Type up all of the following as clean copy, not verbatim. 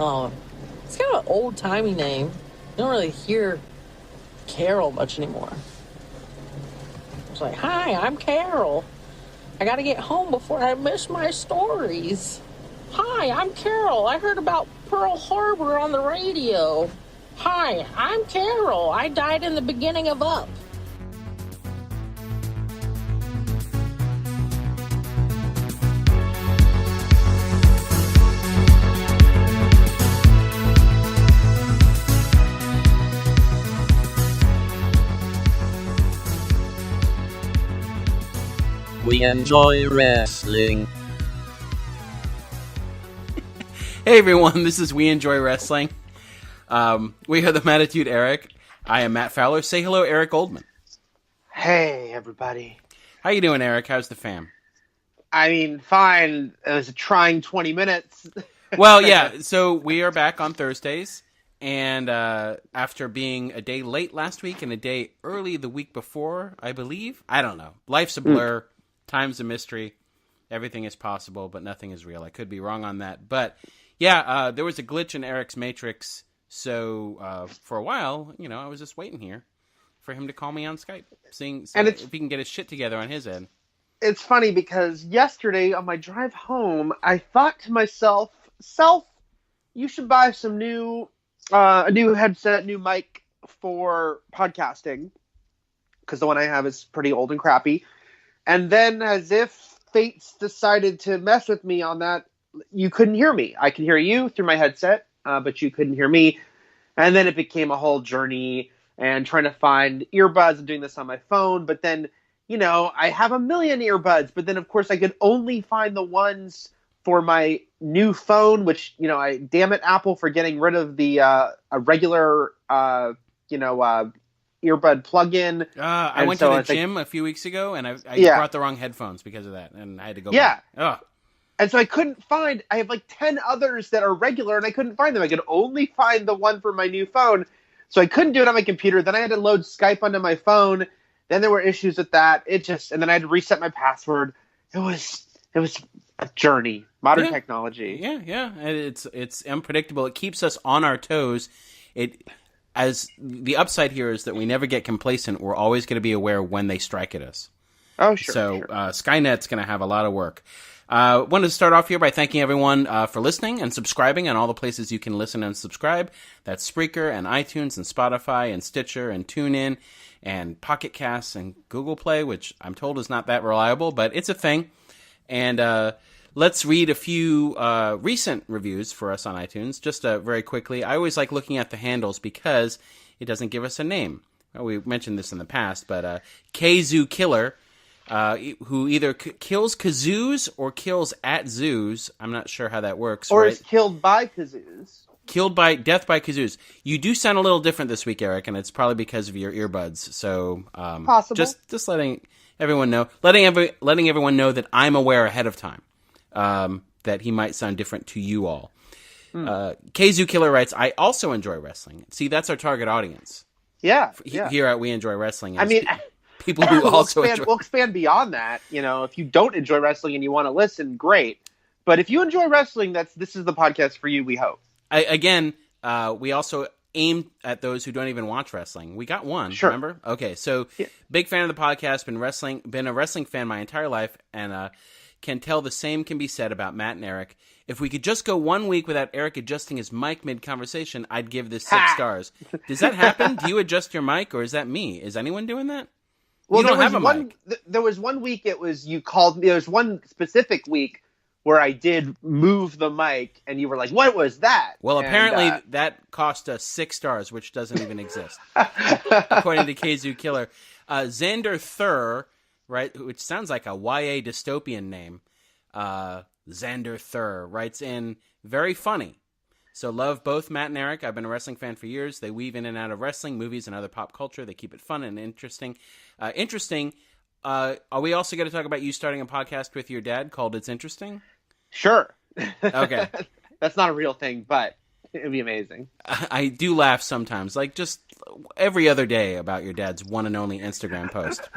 Oh, it's kind of an old-timey name. You don't really hear Carol much anymore. It's like, hi, I'm Carol. I gotta get home before I miss my stories. Hi, I'm Carol. I heard about Pearl Harbor on the radio. Hi, I'm Carol. I died in the beginning of Up. We enjoy wrestling. Hey everyone, this is We Enjoy Wrestling. We are the Mattitude Eric. I am Matt Fowler. Say hello, Eric Oldman. Hey, everybody. How you doing, Eric? How's the fam? I mean, fine. It was a trying 20 minutes. Well, yeah, so we are back on Thursdays, and after being a day late last week and a day early the week before, I believe. I don't know. Life's a blur. Time's a mystery. Everything is possible, but nothing is real. I could be wrong on that. But, yeah, there was a glitch in Eric's Matrix, so for a while, I was just waiting here for him to call me on Skype, seeing if he can get his shit together on his end. It's funny because yesterday on my drive home, I thought to myself, Self, you should buy some a new headset, new mic for podcasting, because the one I have is pretty old and crappy. And then, as if fates decided to mess with me on that, you couldn't hear me. I could hear you through my headset, but you couldn't hear me. And then it became a whole journey and trying to find earbuds and doing this on my phone. But then, I have a million earbuds. But then, of course, I could only find the ones for my new phone, which, damn it, Apple, for getting rid of the a regular, earbud plug-in. I went to the gym a few weeks ago, and I brought the wrong headphones because of that, and I had to go back. And so I couldn't find, I have like 10 others that are regular, and I couldn't find them. I could only find the one for my new phone, so I couldn't do it on my computer. Then I had to load Skype onto my phone. Then there were issues with that. And then I had to reset my password. It was a journey. Modern technology. Yeah. And it's unpredictable. It keeps us on our toes. As the upside here is that we never get complacent. We're always going to be aware when they strike at us. Oh, sure. So Skynet's going to have a lot of work. Wanted to start off here by thanking everyone for listening and subscribing on all the places you can listen and subscribe. That's Spreaker and iTunes and Spotify and Stitcher and TuneIn and Pocket Casts and Google Play, which I'm told is not that reliable, but it's a thing. And let's read a few recent reviews for us on iTunes, just very quickly. I always like looking at the handles because it doesn't give us a name. Well, we mentioned this in the past, but K-Zoo Killer, who either kills kazoos or kills at zoos. I'm not sure how that works. Or is killed by kazoos. Death by kazoos. You do sound a little different this week, Eric, and it's probably because of your earbuds. So possible. Just letting everyone know, letting everyone know that I'm aware ahead of time. That he might sound different to you all. K-Zoo Killer writes, I also enjoy wrestling. See, that's our target audience. Yeah. Here at We Enjoy Wrestling. I mean, people who also enjoy... We'll expand beyond that. If you don't enjoy wrestling and you want to listen, great. But if you enjoy wrestling, this is the podcast for you, we hope. We also aim at those who don't even watch wrestling. We got one, sure. Remember? Okay, so big fan of the podcast, been a wrestling fan my entire life, and can tell the same can be said about Matt and Eric. If we could just go 1 week without Eric adjusting his mic mid-conversation, I'd give this 6 stars. Does that happen? Do you adjust your mic, or is that me? Is anyone doing that? Well, you don't have a mic. There was 1 week you called me. There was one specific week where I did move the mic, and you were like, what was that? Well, apparently that cost us 6 stars, which doesn't even exist, according to K-Zoo Killer. Xander Thur, right, which sounds like a YA dystopian name, Xander Thur, writes in, very funny. So love both Matt and Eric. I've been a wrestling fan for years. They weave in and out of wrestling, movies, and other pop culture. They keep it fun and interesting. Are we also going to talk about you starting a podcast with your dad called It's Interesting? Sure. Okay. That's not a real thing, but It'd be amazing. I do laugh sometimes, like just every other day, about your dad's one and only Instagram post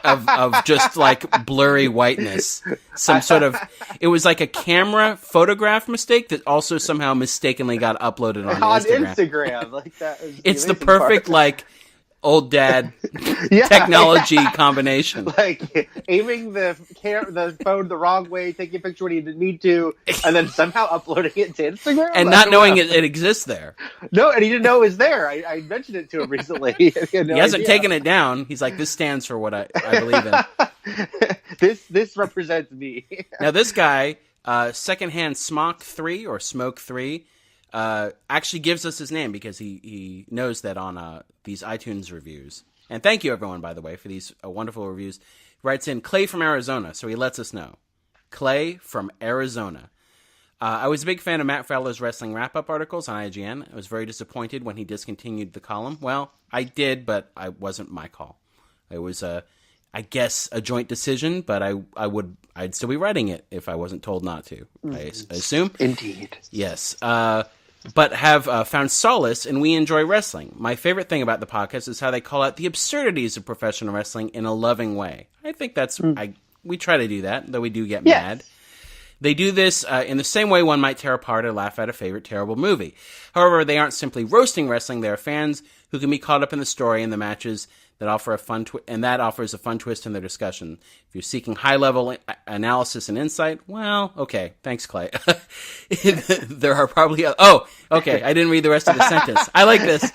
of just like blurry whiteness. Some sort of, it was like a camera photograph mistake that also somehow mistakenly got uploaded on Instagram. Like that. It's the perfect part. Like old dad technology combination. Like aiming the phone the wrong way, taking a picture when you didn't need to, and then somehow uploading it to Instagram. And not knowing it exists there. No, and he didn't know it was there. I mentioned it to him recently. He hasn't taken it down. He's like, this stands for what I believe in. This represents me. Now this guy, Secondhand Smoke 3 or Smoke 3, actually gives us his name because he knows that on these iTunes reviews. And thank you, everyone, by the way, for these wonderful reviews. Writes in Clay from Arizona, so he lets us know. Clay from Arizona. I was a big fan of Matt Fowler's wrestling wrap-up articles on IGN. I was very disappointed when he discontinued the column. Well, I did, but it wasn't my call. It was, I guess, a joint decision, but I'd still be writing it if I wasn't told not to. I assume. Indeed. Yes. But have found solace in We Enjoy Wrestling. My favorite thing about the podcast is how they call out the absurdities of professional wrestling in a loving way. I think that's we try to do that, though we do get mad. They do this in the same way one might tear apart or laugh at a favorite terrible movie. However, they aren't simply roasting wrestling. They are fans who can be caught up in the story and the matches that offer a fun and that offers a fun twist in their discussion. If you're seeking high-level analysis and insight, well, okay, thanks, Clay. There are probably okay, I didn't read the rest of the sentence. I like this.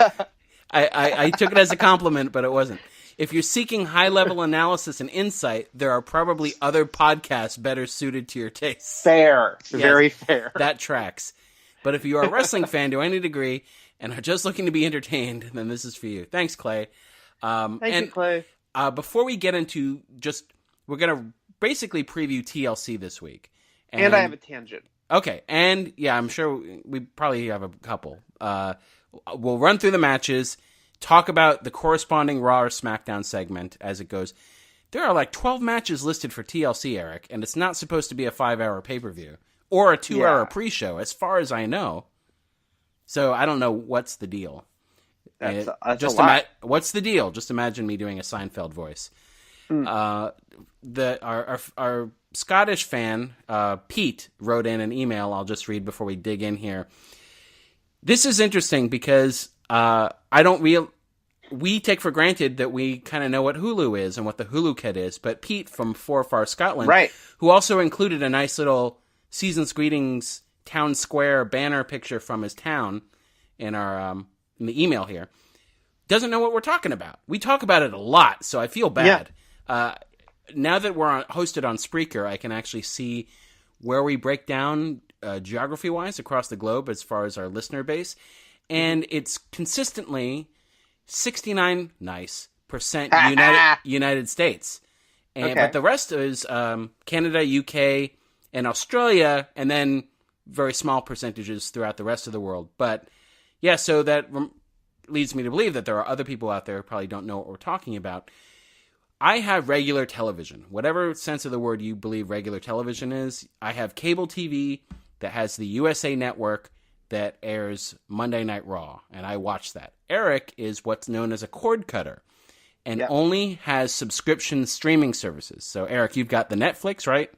I took it as a compliment, but it wasn't. If you're seeking high-level analysis and insight, there are probably other podcasts better suited to your tastes. Fair. Yes, very fair. That tracks. But if you are a wrestling fan to any degree and are just looking to be entertained, then this is for you. Thanks, Clay. Thank you, Clay. Before we get into we're going to basically preview TLC this week. And I have a tangent. Okay. And yeah, I'm sure we probably have a couple. We'll run through the matches, talk about the corresponding Raw or SmackDown segment as it goes. There are like 12 matches listed for TLC, Eric, and it's not supposed to be a 5-hour pay-per-view or a 2-hour pre-show, as far as I know. So I don't know what's the deal. That's just a lot. What's the deal? Just imagine me doing a Seinfeld voice. Our Scottish fan, Pete, wrote in an email I'll just read before we dig in here. This is interesting because we take for granted that we kind of know what Hulu is and what the Hulu kit is, but Pete from Forfar, Scotland, right, who also included a nice little Season's Greetings town square banner picture from his town in our in the email here, doesn't know what we're talking about. We talk about it a lot, so I feel bad. Yeah. Now that we're hosted on Spreaker, I can actually see where we break down geography-wise across the globe as far as our listener base, and it's consistently 69% United States. But the rest is Canada, UK, and Australia, and then very small percentages throughout the rest of the world. But yeah, so that leads me to believe that there are other people out there who probably don't know what we're talking about. I have regular television. Whatever sense of the word you believe regular television is, I have cable TV that has the USA Network that airs Monday Night Raw, and I watch that. Eric is what's known as a cord cutter and only has subscription streaming services. So, Eric, you've got the Netflix, right?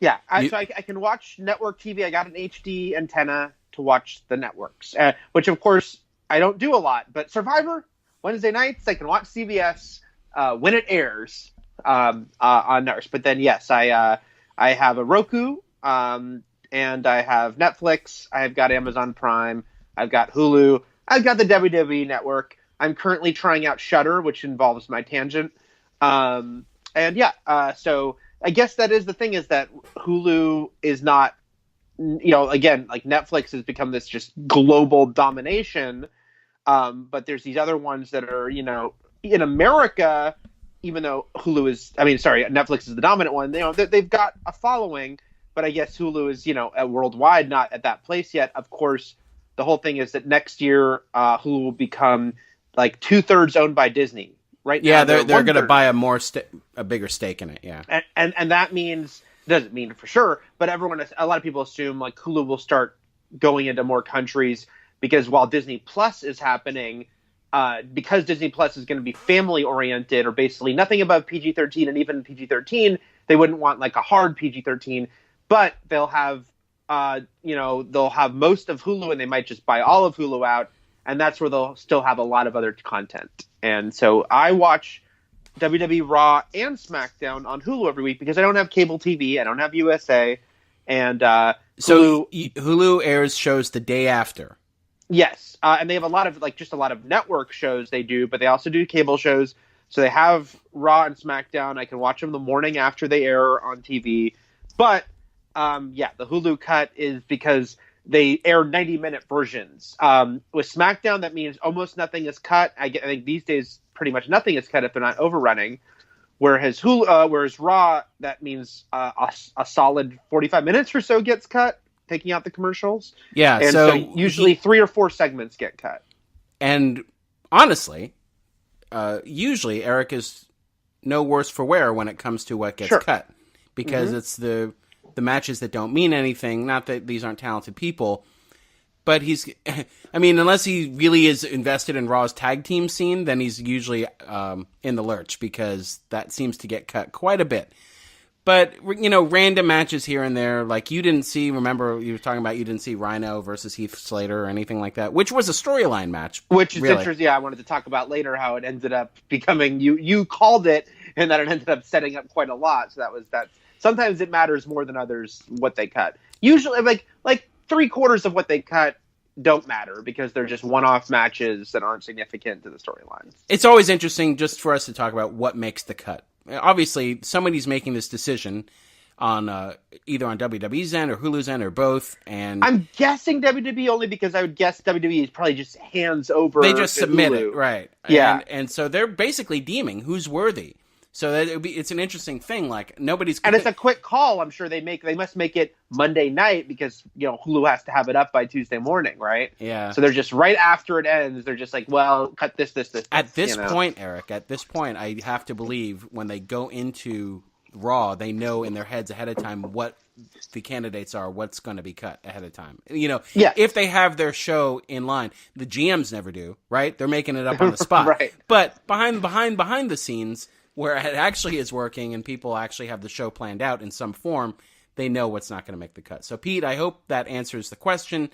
Yeah, so I can watch network TV. I got an HD antenna to watch the networks, which, of course, I don't do a lot. But Survivor, Wednesday nights, I can watch CBS when it airs on ours. But then, yes, I have a Roku, and I have Netflix. I've got Amazon Prime. I've got Hulu. I've got the WWE Network. I'm currently trying out Shudder, which involves my tangent. So I guess that is the thing, is that Hulu is not, again, like Netflix has become this just global domination. But there's these other ones that are, in America, even though Netflix is the dominant one, they've got a following, but I guess Hulu is, worldwide, not at that place yet. Of course, the whole thing is that next year, Hulu will become like 2/3 owned by Disney. Right now, they're going to buy a bigger stake in it. Yeah. And that doesn't mean for sure, but a lot of people assume like Hulu will start going into more countries, because while Disney Plus is happening, because Disney Plus is going to be family oriented, or basically nothing above PG-13, and even PG-13, they wouldn't want like a hard PG-13, but they'll have, they'll have most of Hulu, and they might just buy all of Hulu out, and that's where they'll still have a lot of other content. And so I watch WWE Raw and SmackDown on Hulu every week because I don't have cable TV, I don't have USA, and so Hulu airs shows the day after. Yes, and they have a lot of network shows they do, but they also do cable shows. So they have Raw and SmackDown. I can watch them the morning after they air on TV. But the Hulu cut is because they air 90-minute versions. With SmackDown, that means almost nothing is cut. I think these days pretty much nothing is cut if they're not overrunning. Whereas Raw, that means a solid 45 minutes or so gets cut, taking out the commercials. Yeah, and so usually 3 or 4 segments get cut. And honestly, usually Eric is no worse for wear when it comes to what gets cut, because it's the matches that don't mean anything. Not that these aren't talented people, but unless he really is invested in Raw's tag team scene, then he's usually in the lurch, because that seems to get cut quite a bit. But, random matches here and there, like remember you were talking about, you didn't see Rhino versus Heath Slater or anything like that, which was a storyline match. Which is interesting. Yeah, I wanted to talk about later how it ended up becoming, you called it, and that it ended up setting up quite a lot. So that. Sometimes it matters more than others what they cut. Usually, like 3/4 of what they cut don't matter, because they're just one-off matches that aren't significant to the storylines. It's always interesting just for us to talk about what makes the cut. Obviously, somebody's making this decision on either on WWE's end or Hulu's end or both. And I'm guessing WWE, only because I would guess WWE is probably just hands over. They just submit Hulu. it, right? Yeah, and so they're basically deeming who's worthy. So it's an interesting thing. Like, nobody's, and it's a quick call. I'm sure they must make it Monday night, because Hulu has to have it up by Tuesday morning, right? Yeah. So they're just right after it ends. They're just like, well, cut this. At this point, Eric, I have to believe when they go into Raw, they know in their heads ahead of time what the candidates are, what's going to be cut ahead of time. If they have their show in line, the GMs never do, right? They're making it up on the spot. Right. But behind the scenes, where it actually is working and people actually have the show planned out in some form, they know what's not going to make the cut. So, Pete, I hope that answers the question.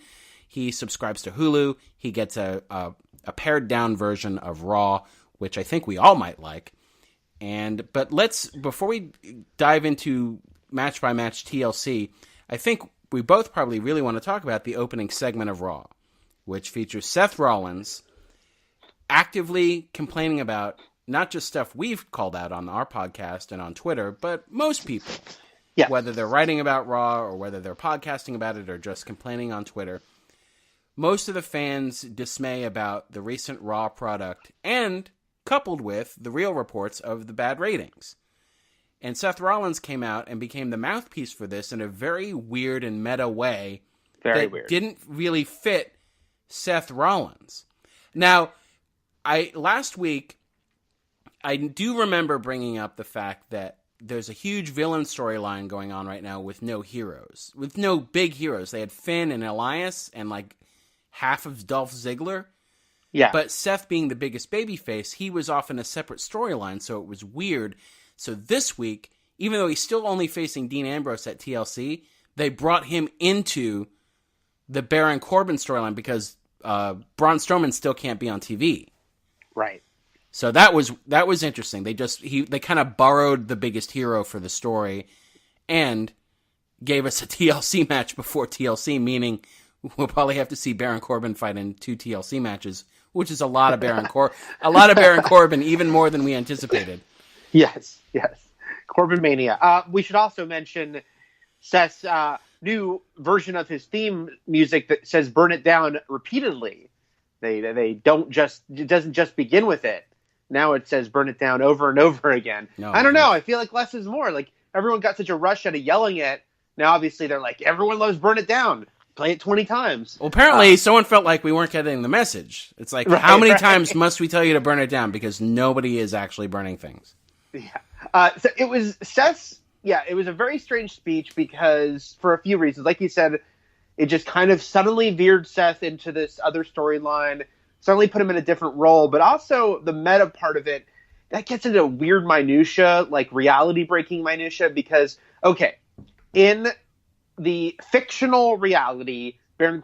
He subscribes to Hulu. He gets a pared-down version of Raw, which I think we all might like. But before we dive into match-by-match TLC, I think we both probably really want to talk about the opening segment of Raw, which features Seth Rollins actively complaining about not just stuff we've called out on our podcast and on Twitter, but most people, whether they're writing about Raw or whether they're podcasting about it or just complaining on Twitter, most of the fans' dismay about the recent Raw product, and coupled with the real reports of the bad ratings. And Seth Rollins came out and became the mouthpiece for this in a very weird and meta way that didn't really fit Seth Rollins. Now, last week, I do remember bringing up the fact that there's a huge villain storyline going on right now with no heroes. With no big heroes. They had Finn and Elias and like half of Dolph Ziggler. Yeah. But Seth being the biggest babyface, he was off in a separate storyline, so it was weird. So this week, even though he's still only facing Dean Ambrose at TLC, they brought him into the Baron Corbin storyline because Braun Strowman still can't be on TV. Right. So that was interesting. They kind of borrowed the biggest hero for the story and gave us a TLC match before TLC, meaning we'll probably have to see Baron Corbin fight in 2 TLC matches, which is a lot of Baron Corbin, even more than we anticipated. Yes. Corbin Mania. We should also mention Seth's new version of his theme music that says "Burn It Down" repeatedly. It doesn't just begin with it. Now it says "Burn It Down" over and over again. No, I don't know. I feel like less is more. Like, everyone got such a rush out of yelling it. Now, obviously, they're like, everyone loves "Burn It Down." Play it 20 times. Well, apparently, someone felt like we weren't getting the message. It's like, how many times must we tell you to burn it down? Because nobody is actually burning things. Yeah. So it was Seth's. Yeah, it was a very strange speech because, for a few reasons, like you said, It just kind of suddenly veered Seth into this other storyline, suddenly put him in a different role, but also the meta part of it, that gets into weird minutia, like reality-breaking minutia, because, okay, in the fictional reality, Baron